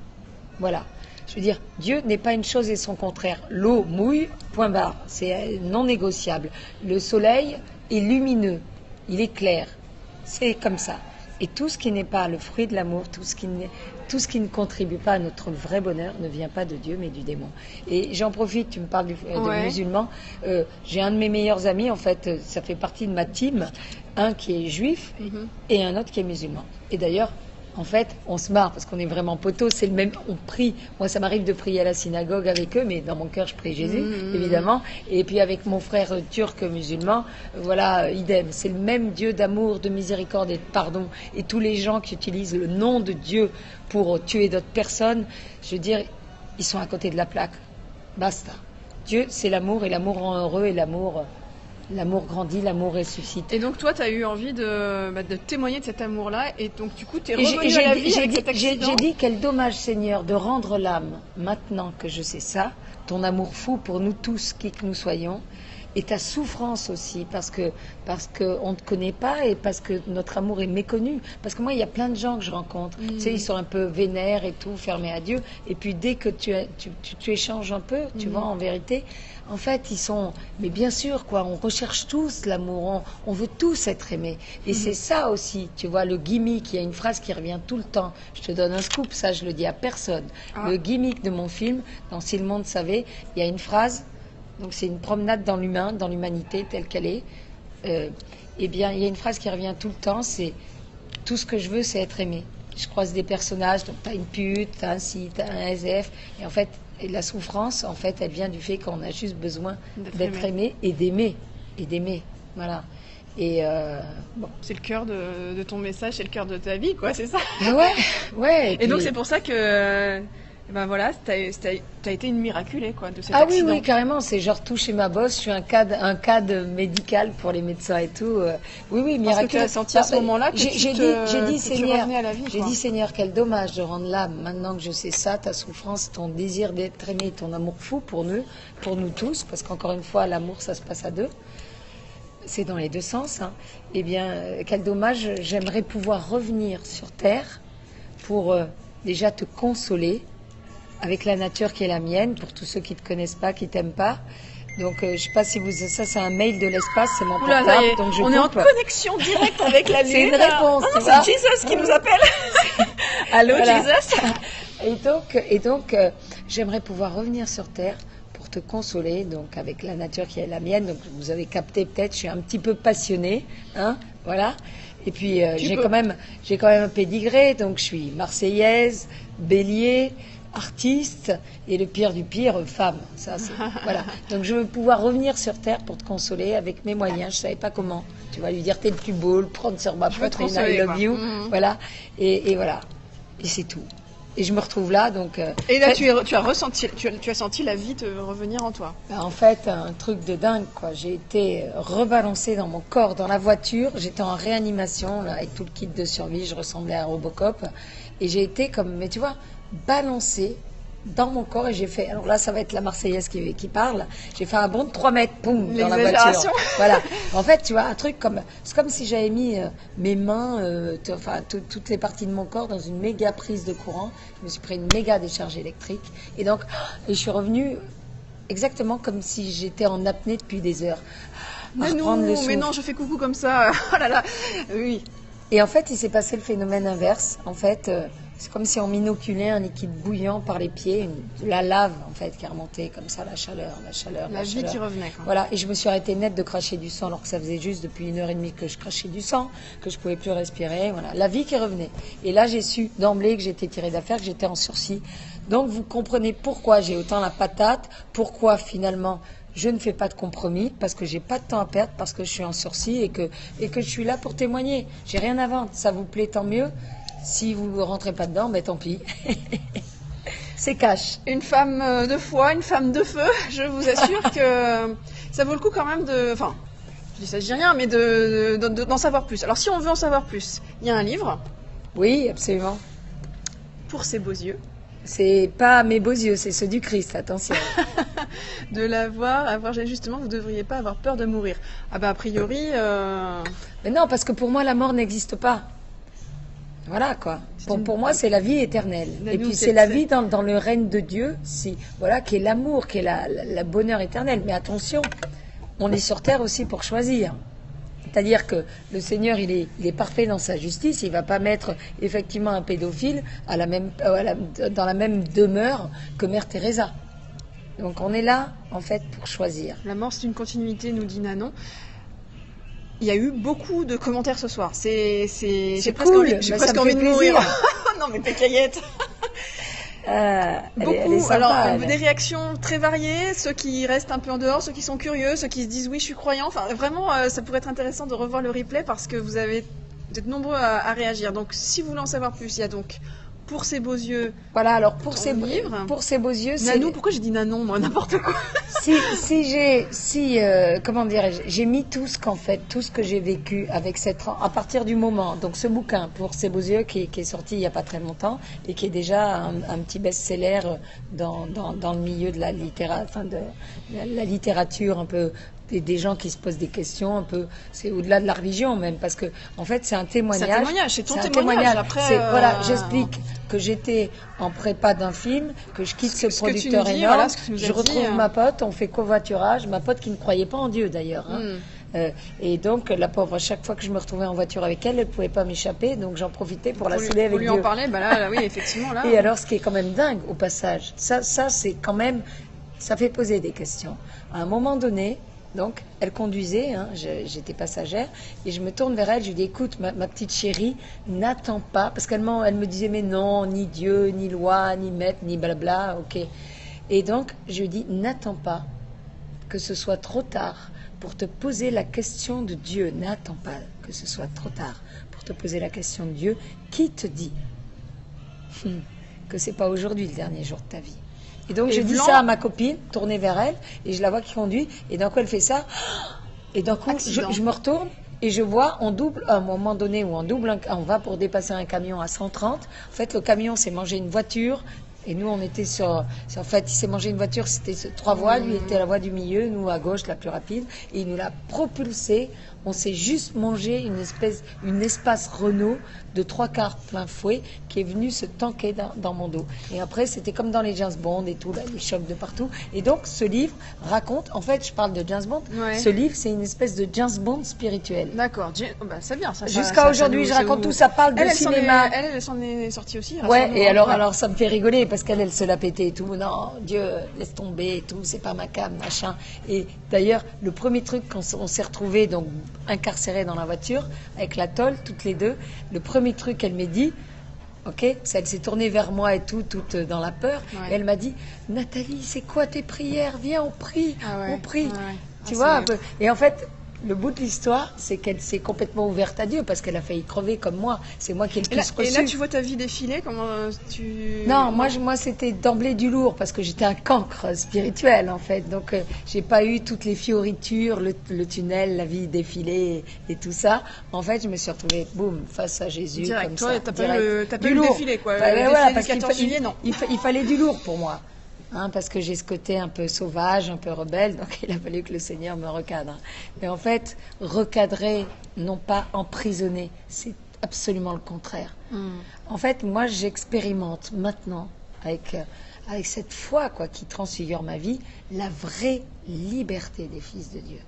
Voilà. Je veux dire, Dieu n'est pas une chose et son contraire. L'eau mouille, point barre. C'est non négociable. Le soleil est lumineux. Il est clair. C'est comme ça. Et tout ce qui n'est pas le fruit de l'amour, tout ce qui ne contribue pas à notre vrai bonheur ne vient pas de Dieu, mais du démon. Et j'en profite, tu me parles de musulmans. J'ai un de mes meilleurs amis, en fait, ça fait partie de ma team. Un qui est juif et un autre qui est musulman. Et d'ailleurs, en fait, on se marre parce qu'on est vraiment poteaux, c'est le même, on prie. Moi, ça m'arrive de prier à la synagogue avec eux, mais dans mon cœur, je prie Jésus, évidemment. Et puis avec mon frère turc musulman, voilà, idem. C'est le même Dieu d'amour, de miséricorde et de pardon. Et tous les gens qui utilisent le nom de Dieu pour tuer d'autres personnes, je veux dire, ils sont à côté de la plaque. Basta. Dieu, c'est l'amour, et l'amour rend heureux, et l'amour grandit, l'amour ressuscite. Et donc toi, tu as eu envie de témoigner de cet amour-là, et donc du coup, tu es revenu à la vie avec cet accident. J'ai dit, quel dommage, Seigneur, de rendre l'âme, maintenant que je sais ça, ton amour fou pour nous tous, qui que nous soyons, et ta souffrance aussi, parce que on te connaît pas et parce que notre amour est méconnu. Parce que moi, il y a plein de gens que je rencontre, tu sais, ils sont un peu vénères et tout, fermés à Dieu. Et puis dès que tu échanges un peu, tu vois, en vérité, en fait, ils sont. Mais bien sûr, quoi, on recherche tous l'amour, on veut tous être aimés. Et c'est ça aussi, tu vois, le gimmick. Il y a une phrase qui revient tout le temps. Je te donne un scoop, ça, je le dis à personne. Le gimmick de mon film, dans Si le monde savait, il y a une phrase. Donc c'est une promenade dans l'humain, dans l'humanité telle qu'elle est. Eh bien, il y a une phrase qui revient tout le temps, c'est tout ce que je veux, c'est être aimé. Je croise des personnages, donc t'as une pute, t'as un ci, t'as un SDF, et en fait, la souffrance, en fait, elle vient du fait qu'on a juste besoin d'être aimé et d'aimer, voilà. Et bon, c'est le cœur de ton message, c'est le cœur de ta vie, quoi, c'est ça. Ouais. Et donc c'est pour ça que. Ben voilà, t'as été une miraculée, quoi, de cet accident. Oui, carrément. C'est genre tout chez ma boss. Je suis un cadre médical pour les médecins et tout. Oui, miraculée. Parce que tu as senti à ce moment-là que j'ai dit, Seigneur, revenais à la vie. J'ai dit, Seigneur, quel dommage de rendre l'âme. Maintenant que je sais ça, ta souffrance, ton désir d'être aimé, ton amour fou pour nous tous, parce qu'encore une fois, l'amour, ça se passe à deux. C'est dans les deux sens. Hein. Eh bien, quel dommage. J'aimerais pouvoir revenir sur Terre pour déjà te consoler avec la nature qui est la mienne, pour tous ceux qui ne te connaissent pas, qui ne t'aiment pas. Donc, je ne sais pas si ça c'est un mail de l'espace, c'est mon portable, donc je coupe. On est en connexion directe avec la Lune. C'est une réponse, tu vois. C'est Jesus qui nous appelle. Allô, voilà. Jesus. Et donc j'aimerais pouvoir revenir sur Terre pour te consoler, donc avec la nature qui est la mienne. Donc, vous avez capté peut-être, je suis un petit peu passionnée, hein, voilà. Et puis, j'ai quand même un pédigré, donc je suis marseillaise, bélier, artiste et le pire du pire, femme. Ça, c'est, voilà. Donc je veux pouvoir revenir sur Terre pour te consoler avec mes moyens. Je savais pas comment. Tu vas lui dire t'es le plus beau, le prendre sur ma poitrine, I love you. Voilà. Et voilà. Et c'est tout. Et je me retrouve là, donc. Et là, tu as senti la vie te revenir en toi. En fait, un truc de dingue, quoi. J'ai été rebalancée dans mon corps, dans la voiture. J'étais en réanimation, là, avec tout le kit de survie. Je ressemblais à un Robocop. Et j'ai été comme, mais tu vois, balancée dans mon corps et j'ai fait, alors là ça va être la Marseillaise qui parle, j'ai fait un bond de 3 mètres, poum, dans la voiture. Voilà. En fait, tu vois, un truc comme, c'est comme si j'avais mis mes mains, toutes les parties de mon corps dans une méga prise de courant. Je me suis pris une méga décharge électrique et donc, je suis revenue exactement comme si j'étais en apnée depuis des heures. Mais non, je fais coucou comme ça. Oh là là, oui. Et en fait, il s'est passé le phénomène inverse. En fait, c'est comme si on m'inoculait un liquide bouillant par les pieds, la lave en fait qui est remontée comme ça, la chaleur. La vie qui revenait. Quoi. Voilà, et je me suis arrêtée net de cracher du sang alors que ça faisait juste depuis 1h30 que je crachais du sang, que je pouvais plus respirer. Voilà, la vie qui revenait. Et là, j'ai su d'emblée que j'étais tirée d'affaire, que j'étais en sursis. Donc, vous comprenez pourquoi j'ai autant la patate, pourquoi finalement je ne fais pas de compromis, parce que j'ai pas de temps à perdre, parce que je suis en sursis et que je suis là pour témoigner. J'ai rien à vendre. Ça vous plaît, tant mieux. Si vous ne rentrez pas dedans, ben tant pis. C'est cash. Une femme de foi, une femme de feu, je vous assure que ça vaut le coup quand même de... Enfin, je dis ça, je dis rien, mais d'en savoir plus. Alors si on veut en savoir plus, il y a un livre. Oui, absolument. Pour ses beaux yeux. C'est pas mes beaux yeux, c'est ceux du Christ, attention. De avoir justement, vous ne devriez pas avoir peur de mourir. Ah ben a priori... Mais non, parce que pour moi, la mort n'existe pas. Voilà quoi. Pour moi, c'est la vie éternelle. Et puis c'est la vie dans le règne de Dieu, voilà, qui est l'amour, qui est la bonheur éternel. Mais attention, on est sur terre aussi pour choisir. C'est-à-dire que le Seigneur, il est parfait dans sa justice. Il va pas mettre effectivement un pédophile dans la même demeure que Mère Teresa. Donc on est là en fait pour choisir. La mort, c'est une continuité, nous dit Nanon. Il y a eu beaucoup de commentaires ce soir. J'ai cool. J'ai presque envie de mourir. Non mais pécaillette. Beaucoup. Elle est sympa, alors des réactions très variées, ceux qui restent un peu en dehors, ceux qui sont curieux, ceux qui se disent oui je suis croyant. Enfin vraiment, ça pourrait être intéressant de revoir le replay parce que vous êtes nombreux à réagir. Donc si vous voulez en savoir plus, il y a donc Pour ses beaux yeux. Voilà, alors pour ses beaux yeux, c'est... Nanon, pourquoi j'ai dit Nanon, moi, n'importe quoi. Comment dirais-je, j'ai mis tout ce que j'ai vécu avec à partir du moment, donc ce bouquin, Pour ses beaux yeux, qui est sorti il n'y a pas très longtemps, et qui est déjà un petit best-seller dans le milieu de la littérature un peu des gens qui se posent des questions un peu, c'est au-delà de la religion même, parce que en fait c'est un témoignage. C'est un témoignage, c'est ton témoignage. Après, voilà, j'explique que j'étais en prépa d'un film, que je quitte ce producteur énorme, je retrouve ma pote, on fait covoiturage, ma pote qui ne croyait pas en Dieu d'ailleurs. Et donc la pauvre, chaque fois que je me retrouvais en voiture avec elle, elle ne pouvait pas m'échapper, donc j'en profitais pour la saouler avec Dieu. Pour lui en parler, là, oui, effectivement. Là, et alors, ce qui est quand même dingue au passage, ça c'est quand même, ça fait poser des questions. À un moment donné, donc, elle conduisait, j'étais passagère, et je me tourne vers elle, je lui dis, écoute, ma petite chérie, n'attends pas, parce qu'elle me disait, mais non, ni Dieu, ni loi, ni maître, ni blabla, ok. Et donc, je lui dis, n'attends pas que ce soit trop tard pour te poser la question de Dieu. N'attends pas que ce soit trop tard pour te poser la question de Dieu. Qui te dit que c'est pas aujourd'hui le dernier jour de ta vie? Et donc, je dis ça à ma copine, tournée vers elle, et je la vois qui conduit, et d'un coup, elle fait ça, et d'un coup, je me retourne, et je vois, on double, à un moment donné, où on va pour dépasser un camion à 130. En fait, le camion s'est mangé une voiture, et nous, on était en fait, il s'est mangé une voiture, c'était 3 voies, lui était à la voie du milieu, nous à gauche, la plus rapide, et il nous l'a propulsé. On s'est juste mangé une espace Renault de 3/4 plein fouet qui est venu se tanker dans mon dos. Et après, c'était comme dans les James Bond et tout, là, les chocs de partout. Et donc, ce livre raconte, en fait, je parle de James Bond, ce livre, c'est une espèce de James Bond spirituel. D'accord, c'est bien ça. Jusqu'à aujourd'hui, je raconte tout, ça parle de cinéma. Elle s'en est sortie aussi. Ouais, et alors ça me fait rigoler parce qu'elle se l'a pété et tout. Non, Dieu, laisse tomber et tout, c'est pas ma cam, machin. Et d'ailleurs, le premier truc, quand on s'est retrouvés, donc, incarcérés dans la voiture, avec la tôle, toutes les deux, le premier truc qu'elle m'a dit, ok, elle s'est tournée vers moi et tout, toute dans la peur, et elle m'a dit, Nathalie, c'est quoi tes prières? Viens, on prie, on prie. Tu vois, un peu. Et en fait, le bout de l'histoire, c'est qu'elle s'est complètement ouverte à Dieu parce qu'elle a failli crever comme moi. C'est moi qui ai le plus reçu. Et là, tu vois ta vie défiler, comment tu... Non, moi c'était d'emblée du lourd parce que j'étais un cancre spirituel en fait. Donc j'ai pas eu toutes les fioritures, le tunnel, la vie défilée et tout ça. En fait, je me suis retrouvée, boum, face à Jésus. Direct, comme toi, ça. T'as pas eu le défilé quoi. Voilà, parce qu'il 14 juillet, non. Il fallait du lourd pour moi. Parce que j'ai ce côté un peu sauvage, un peu rebelle, donc il a fallu que le Seigneur me recadre. Mais en fait, recadrer, non pas emprisonner, c'est absolument le contraire. En fait, moi, j'expérimente maintenant, avec cette foi qui transfigure ma vie, la vraie liberté des fils de Dieu.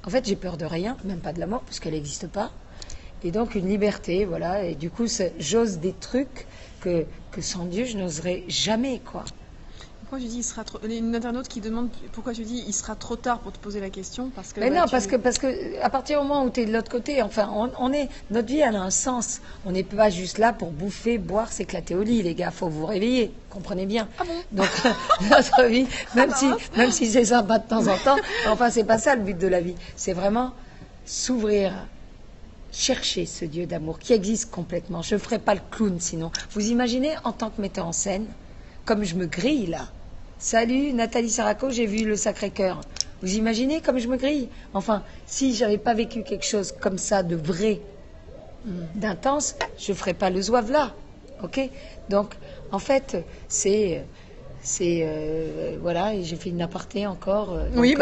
En fait, j'ai peur de rien, même pas de la mort, puisqu'elle n'existe pas. Et donc, une liberté, voilà. Et du coup, j'ose des trucs que sans Dieu, je n'oserais jamais, quoi. Pourquoi tu dis il sera trop... Une internaute qui demande pourquoi tu dis il sera trop tard pour te poser la question parce que. Mais non, parce que à partir du moment où tu es de l'autre côté, enfin, notre vie elle a un sens. On n'est pas juste là pour bouffer, boire, s'éclater au lit, les gars. Faut vous réveiller, comprenez bien. Ah bon. Donc notre vie, même si c'est sympa de temps en temps, enfin c'est pas ça le but de la vie. C'est vraiment s'ouvrir. Chercher ce Dieu d'amour qui existe complètement. Je ne ferai pas le clown sinon. Vous imaginez en tant que metteur en scène, comme je me grille là. Salut Nathalie Saraco, j'ai vu le Sacré-Cœur. Vous imaginez comme je me grille? Enfin, si j'avais pas vécu quelque chose comme ça de vrai, d'intense, je ferais pas le zouave là. Ok? Donc, en fait, voilà, et j'ai fait une aparté encore. Donc, oui,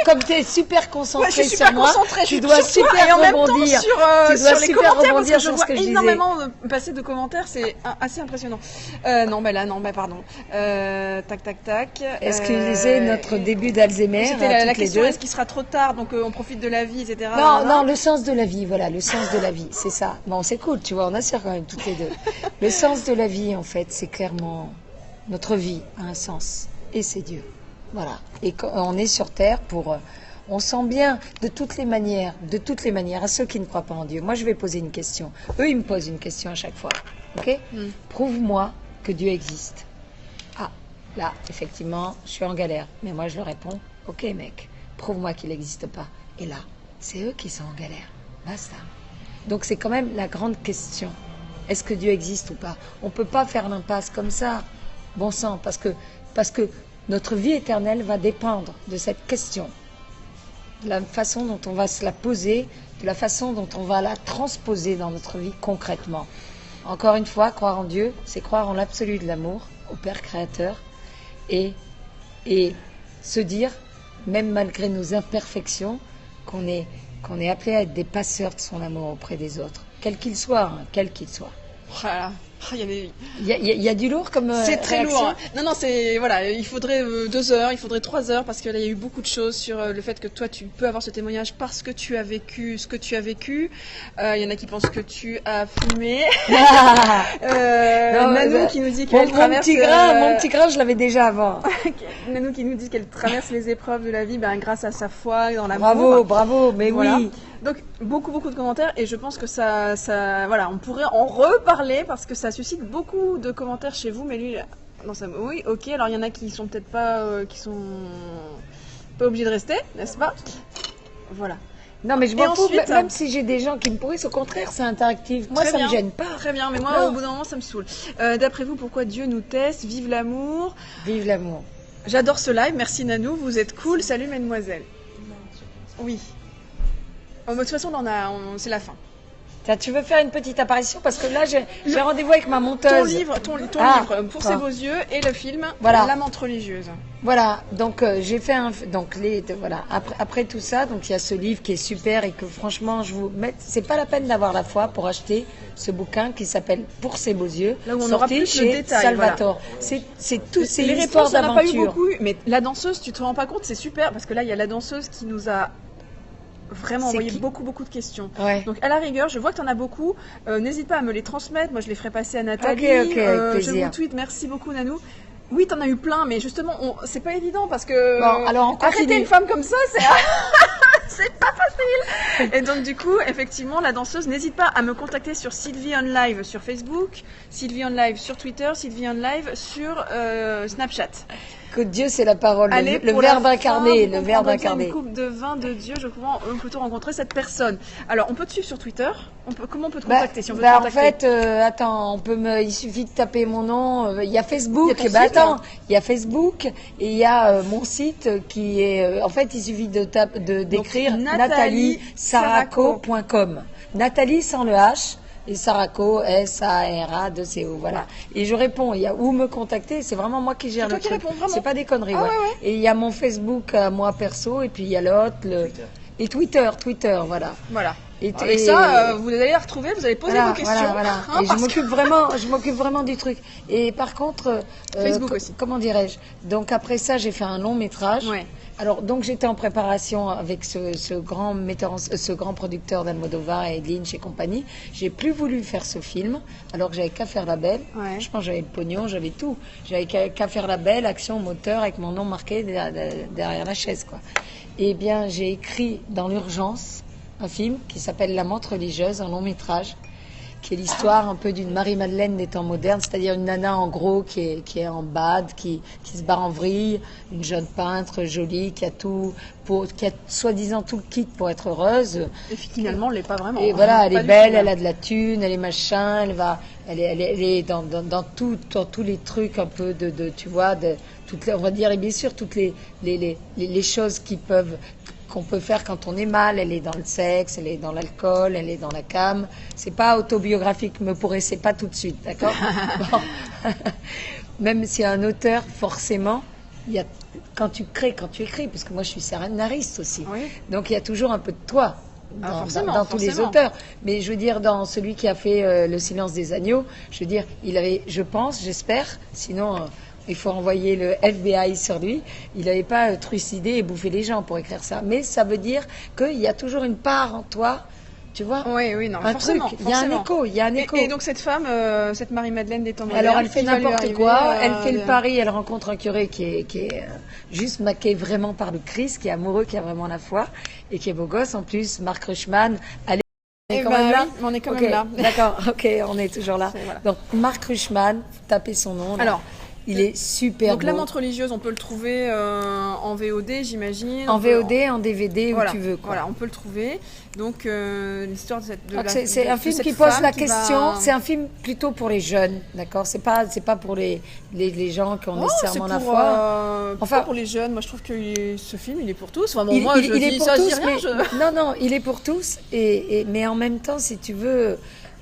comme tu es super concentré sur moi, tu dois super rebondir. Tu dois super commentaires rebondir parce que sur ce que je disais. énormément passer de commentaires, c'est assez impressionnant. Pardon. Tac. Excusez notre début d'Alzheimer. C'était la question, est-ce qu'il sera trop tard, donc on profite de la vie, etc. Non, le sens de la vie, voilà, le sens de la vie, c'est ça. Bon, c'est cool, tu vois, on assure quand même toutes les deux. Le sens de la vie, en fait, c'est clairement... Notre vie a un sens, et c'est Dieu. Voilà. Et quand on est sur Terre on sent bien, de toutes les manières, à ceux qui ne croient pas en Dieu. Moi, je vais poser une question. Eux, ils me posent une question à chaque fois. Ok? Prouve-moi que Dieu existe. Ah, là, effectivement, je suis en galère. Mais moi, je leur réponds, ok, mec, prouve-moi qu'il n'existe pas. Et là, c'est eux qui sont en galère. Basta. Donc, c'est quand même la grande question. Est-ce que Dieu existe ou pas? On ne peut pas faire l'impasse comme ça. Bon sang, parce que notre vie éternelle va dépendre de cette question. De la façon dont on va se la poser, de la façon dont on va la transposer dans notre vie concrètement. Encore une fois, croire en Dieu, c'est croire en l'absolu de l'amour, au Père Créateur, et se dire, même malgré nos imperfections, qu'on est appelé à être des passeurs de son amour auprès des autres, quel qu'il soit, hein, quel qu'il soit. Voilà. Il y a du lourd comme c'est très réaction. lourd. Non, c'est voilà, il faudrait 2 heures, il faudrait 3 heures parce que là il y a eu beaucoup de choses sur le fait que toi tu peux avoir ce témoignage parce que tu as vécu ce que tu as vécu. Il y en a qui pensent que tu as fumé. Nanou qui nous dit qu'elle traverse. Mon petit grain, je l'avais déjà avant. Nanou qui nous dit qu'elle traverse les épreuves de la vie, grâce à sa foi dans l'amour. Bravo, mais voilà. Oui. Donc beaucoup de commentaires et je pense que ça voilà, on pourrait en reparler parce que ça suscite beaucoup de commentaires chez vous, mais lui non, ça, oui, ok, alors il y en a qui sont peut-être pas qui sont pas obligés de rester, n'est-ce pas? Voilà. Non, mais je m'en fous, même si j'ai des gens qui me pourrissent, au contraire, c'est interactif. Moi, ça me gêne pas. Très bien, mais moi, au bout d'un moment, ça me saoule. D'après vous, pourquoi Dieu nous teste? Vive l'amour. Vive l'amour. J'adore ce live, merci Nanou, vous êtes cool. Salut, mademoiselle. Oui. De toute façon, c'est la fin. Tu veux faire une petite apparition parce que là j'ai rendez-vous avec ma monteuse. Ton livre Pour ses beaux yeux et le film La menthe religieuse. Voilà, donc j'ai fait voilà, après tout ça, donc il y a ce livre qui est super et que franchement je vous mets, c'est pas la peine d'avoir la foi pour acheter ce bouquin qui s'appelle Pour ses beaux yeux, là où on aura plus chez le détail, Salvatore. Voilà. C'est une histoire d'aventure. On n'a pas eu beaucoup, mais la danseuse, tu te rends pas compte, c'est super parce que là il y a la danseuse qui nous a vraiment envoyé beaucoup de questions. Ouais. Donc à la rigueur, je vois que tu en as beaucoup. N'hésite pas à me les transmettre. Moi, je les ferai passer à Nathalie. Ok, avec plaisir. Je vous tweet. Merci beaucoup, Nanou. Oui, t'en as eu plein, mais justement, c'est pas évident parce que arrêter une femme comme ça, c'est pas facile. Et donc du coup, effectivement, la danseuse, n'hésite pas à me contacter sur Sylvie On Live sur Facebook, Sylvie On Live sur Twitter, Sylvie On Live sur Snapchat. Que Dieu c'est la parole, Allez, le verbe incarné, le verbe incarné. Une coupe de vin de Dieu, je crois, on peut plutôt rencontrer cette personne. Alors, on peut te suivre sur Twitter. Comment on peut te contacter si on veut te contacter? En fait, attends, il suffit de taper mon nom. Il y a Facebook. Il y a Facebook et il y a mon site qui est. En fait, il suffit d'écrire nataliesaraco.com. Nathalie sans le H. Et Saraco, S-A-R-A-2-C-O, voilà. Et je réponds, il y a où me contacter, c'est vraiment moi qui gère le truc. C'est pas des conneries, ouais. Et il y a mon Facebook à moi perso, et puis il y a l'autre, et Twitter, voilà. Voilà. Et ça, vous allez la retrouver, vous allez poser vos questions. Voilà. Hein, et je m'occupe vraiment du truc. Et par contre, Facebook aussi. Comment dirais-je? Donc après ça, j'ai fait un long métrage. Ouais. Alors, donc j'étais en préparation avec ce grand producteur d'Almodovar et Lynch et compagnie. J'ai plus voulu faire ce film, alors que j'avais qu'à faire la belle. Ouais. Je pense que j'avais le pognon, j'avais tout. J'avais qu'à faire la belle, action, moteur, avec mon nom marqué derrière la chaise, quoi. Eh bien, j'ai écrit dans l'urgence un film qui s'appelle La menthe religieuse, un long métrage, qui est l'histoire un peu d'une Marie-Madeleine des temps modernes, c'est-à-dire une nana en gros qui est en bad, qui se barre en vrille, une jeune peintre jolie qui a soi-disant tout le kit pour être heureuse. Et finalement, elle l'est pas vraiment. Et voilà, elle est belle, elle a de la thune, elle est machin, elle est dans tous les trucs un peu tu vois, on va dire, et bien sûr toutes les choses qu'on peut faire quand on est mal. Elle est dans le sexe, elle est dans l'alcool, elle est dans la cam. C'est pas autobiographique, me pourrissez pas tout de suite, d'accord? Bon. Même si un auteur, forcément, quand tu écris, parce que moi je suis scénariste aussi, oui. Donc il y a toujours un peu de toi dans tous les auteurs. Mais je veux dire, dans celui qui a fait Le silence des agneaux, je veux dire, il avait, j'espère, sinon... il faut envoyer le FBI sur lui. Il n'avait pas trucidé et bouffé les gens pour écrire ça. Mais ça veut dire qu'il y a toujours une part en toi, tu vois. Oui, non, forcément. Il y a un écho, Et donc cette femme, cette Marie-Madeleine des temps modernes, alors elle fait n'importe quoi. Elle fait le pari, elle rencontre un curé qui est juste maqué vraiment par le Christ, qui est amoureux, qui a vraiment la foi et qui est beau gosse. En plus, Marc Rushman, on est quand même là. Oui, on est quand même là. D'accord, ok, on est toujours là. Voilà. Donc Marc Rushman, tapez son nom. Là. Alors. Il est super donc, beau. La menthe religieuse, on peut le trouver en VOD, j'imagine. En VOD, en DVD, où tu veux. Quoi. Voilà, on peut le trouver. Donc, l'histoire de c'est un film qui pose la question. C'est un film plutôt pour les jeunes, d'accord? C'est pas pour les gens qui ont nécessairement la foi. Enfin, pour les jeunes, moi je trouve que ce film, il est pour tous. Enfin, bon, il est pour tous, non, il est pour tous. Mais en même temps, si tu veux...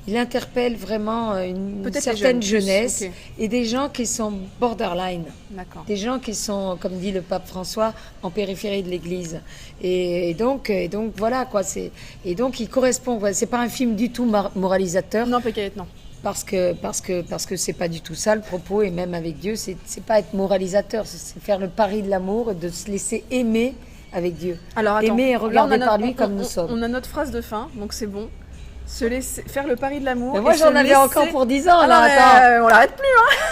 il interpelle vraiment une certaine jeunesse et des gens qui sont borderline. D'accord. Des gens qui sont, comme dit le pape François, en périphérie de l'Église. Et donc voilà quoi. Et donc il correspond. C'est pas un film du tout moralisateur. Non, peut-être non. Parce que c'est pas du tout ça le propos, et même avec Dieu, c'est pas être moralisateur, c'est faire le pari de l'amour, de se laisser aimer avec Dieu. Alors, attends, aimer et regarder par lui comme nous sommes. On a notre phrase de fin, donc c'est bon. Se laisser faire le pari de l'amour. Mais moi j'en avais encore pour 10 ans là. Attends. On l'arrête plus hein.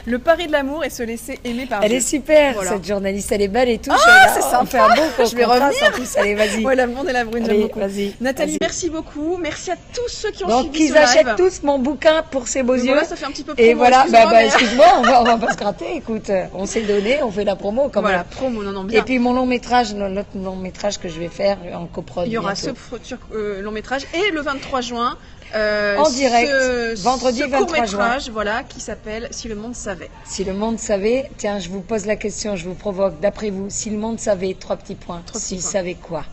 Le pari de l'amour et se laisser aimer par Dieu. Elle est super, cette journaliste, elle est belle et tout. C'est sympa. On fait un beau je vais revenir. En plus. Allez, vas-y. Ouais, la blonde et la brune, j'aime beaucoup. Nathalie, vas-y. merci beaucoup. Merci à tous ceux qui ont suivi qu'ils achètent tous mon bouquin pour ses beaux yeux. Voilà, ça fait un petit peu promo. Et voilà, excuse-moi, on va pas se gratter. Écoute, on s'est donné, on fait la promo quand même. Voilà, promo, non, bien. Et puis mon long métrage, l'autre long métrage que je vais faire en coprod. Il y aura ce futur long métrage et le 23 juin. En direct, vendredi 23 juin. Voilà, qui s'appelle Si le monde savait. Si le monde savait, tiens, je vous pose la question, je vous provoque, d'après vous, si le monde savait, 3 petits points, s'il savait quoi?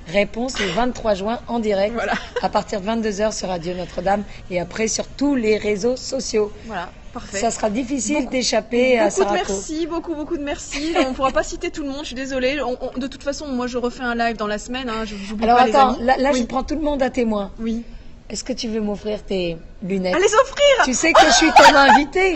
Réponse le 23 juin en direct, à partir de 22h sur Radio Notre-Dame et après sur tous les réseaux sociaux. Voilà. Parfait. Ça sera difficile d'échapper à Sarako. Beaucoup de merci. On ne pourra pas citer tout le monde, je suis désolée. De toute façon, moi je refais un live dans la semaine. Alors attends, là je prends tout le monde à témoin. Oui. Est-ce que tu veux m'offrir tes lunettes? À les offrir! Tu sais que je suis ton invité.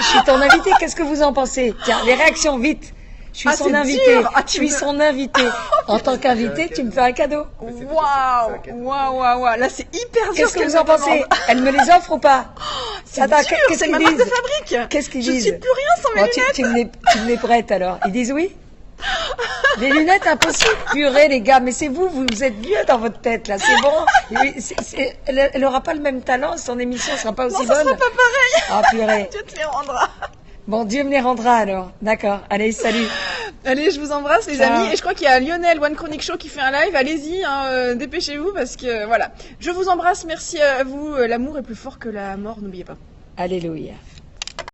Qu'est-ce que vous en pensez? Tiens, les réactions, vite. Je suis son invité. Je suis son invité. En tant qu'invité, tu me fais un cadeau. Waouh. Là, c'est hyper dur. Qu'est-ce que vous en pensez? Elle me les offre ou pas? C'est ma marque de fabrique. Qu'est-ce qu'ils disent? Je ne suis plus rien sans mes lunettes. Tu me les prêtes alors. Ils disent oui? Les lunettes, impossible. Purée, les gars, mais c'est vous êtes vieux dans votre tête, là, c'est bon. Elle n'aura pas le même talent, son émission ne sera pas aussi bonne. Ça sera pas pareil. Ah, purée. Dieu te les rendra. Bon, Dieu me les rendra alors. D'accord. Allez, salut. Allez, je vous embrasse, les amis. Et je crois qu'il y a Lionel, One Chronic Show, qui fait un live. Allez-y, dépêchez-vous, parce que voilà. Je vous embrasse, merci à vous. L'amour est plus fort que la mort, n'oubliez pas. Alléluia.